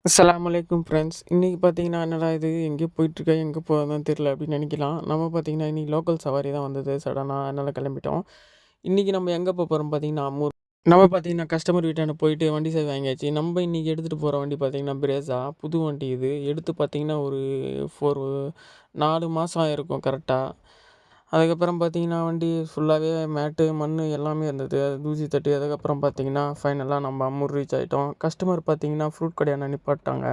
அஸ்ஸலாமு அலைக்கும் ஃப்ரெண்ட்ஸ். இன்றைக்கி பார்த்தீங்கன்னா, என்னடா இது எங்கேயோ போயிட்டுருக்கேன், எங்கே போகிறதுன்னு தெரியல அப்படின்னு நினைக்கலாம். நம்ம பார்த்தீங்கன்னா, இன்றைக்கி லோக்கல் சவாரி தான் வந்தது சடனாக, அதனால் கிளம்பிட்டோம். இன்றைக்கி நம்ம எங்கே போகிறோம் பார்த்தீங்கன்னா, அம்மூர். நம்ம பார்த்தீங்கன்னா, கஸ்டமர் வீட்டாண்ட போயிட்டு வண்டி சாவி வாங்கியாச்சு. நம்ம இன்றைக்கி எடுத்துகிட்டு போகிற வண்டி பார்த்தீங்கன்னா, பிரேஸா புது வண்டி இது. எடுத்து பார்த்தீங்கன்னா, ஒரு 4 மாதம் ஆயிருக்கும் கரெக்டாக. அதுக்கப்புறம் பார்த்தீங்கன்னா, வண்டி ஃபுல்லாகவே மேட்டு, மண் எல்லாமே இருந்தது. அது தூசி தட்டி அதுக்கப்புறம் பார்த்தீங்கன்னா, ஃபைனலாக நம்ம அம்மூர் ரீச் ஆகிட்டோம். கஸ்டமர் பார்த்தீங்கன்னா, ஃப்ரூட் கடையாண்ட நிப்பாட்டாங்க.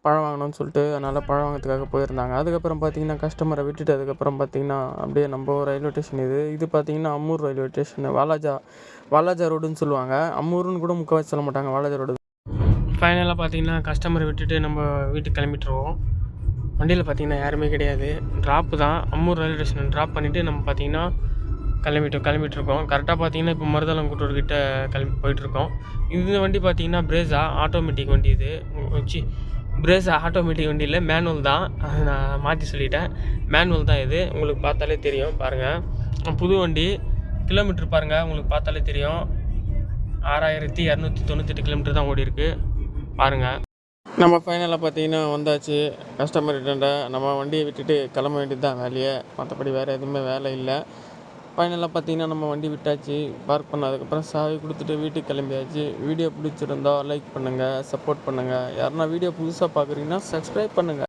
பழம் வாங்கணும்னு சொல்லிட்டு, அதனால் பழம் வாங்கிறதுக்காக போயிருந்தாங்க. அதுக்கப்புறம் பார்த்தீங்கன்னா, கஸ்டமரை விட்டுட்டு அதுக்கப்புறம் பார்த்தீங்கன்னா, அப்படியே நம்ம ரயில்வே ஸ்டேஷன் இது. இது பார்த்தீங்கன்னா, அம்மூர் ரயில்வே ஸ்டேஷனு. வாலாஜா ரோடுன்னு சொல்லுவாங்க. அம்மூருன்னு கூட முக்கால்வாசி சொல்ல மாட்டாங்க, வாலாஜா ரோடு. ஃபைனலாக பார்த்தீங்கன்னா, கஸ்டமரை விட்டுட்டு நம்ம வீட்டுக்கு கிளம்பிட்டுருவோம். வண்டியில் பார்த்தீங்கன்னா யாருமே கிடையாது. ட்ராப்பு தான். அம்மூர் ரயில்வே ஸ்டேஷன் ட்ராப் பண்ணிவிட்டு நம்ம பார்த்தீங்கன்னா கிளம்பிட்டுருக்கோம். கரெக்டாக பார்த்தீங்கன்னா இப்போ மருதலங்குட்டூர்கிட்ட கிளம்பி போயிட்டுருக்கோம். இந்த வண்டி பார்த்தீங்கன்னா பிரேஸா ஆட்டோமேட்டிக் வண்டி இது. பிரேஸா ஆட்டோமேட்டிக் வண்டி இல்லை, மேனுவல் தான். நான் மாற்றி சொல்லிட்டேன். மேனுவல் தான் இது. உங்களுக்கு பார்த்தாலே தெரியும் பாருங்கள். புது வண்டி. கிலோமீட்டர் பாருங்கள், உங்களுக்கு பார்த்தாலே தெரியும். 6298 கிலோமீட்டர் தான் ஓடி இருக்குது பாருங்கள். நம்ம ஃபைனலாக பார்த்தீங்கன்னா வந்தாச்சு. கஸ்டமர் கிட்ட நம்ம வண்டியை விட்டுட்டு கிளம்ப வேண்டியது தான் வேலையை. மற்றபடி வேறு எதுவுமே வேலை இல்லை. ஃபைனலாக பார்த்தீங்கன்னா நம்ம வண்டி விட்டாச்சு. பார்க் பண்ணதுக்கப்புறம் சாவி கொடுத்துட்டு வீட்டுக்கு கிளம்பியாச்சு. வீடியோ பிடிச்சிருந்தா லைக் பண்ணுங்கள், சப்போர்ட் பண்ணுங்கள். யாருன்னா வீடியோ புதுசாக பார்க்குறீங்கன்னா சப்ஸ்கிரைப் பண்ணுங்கள்.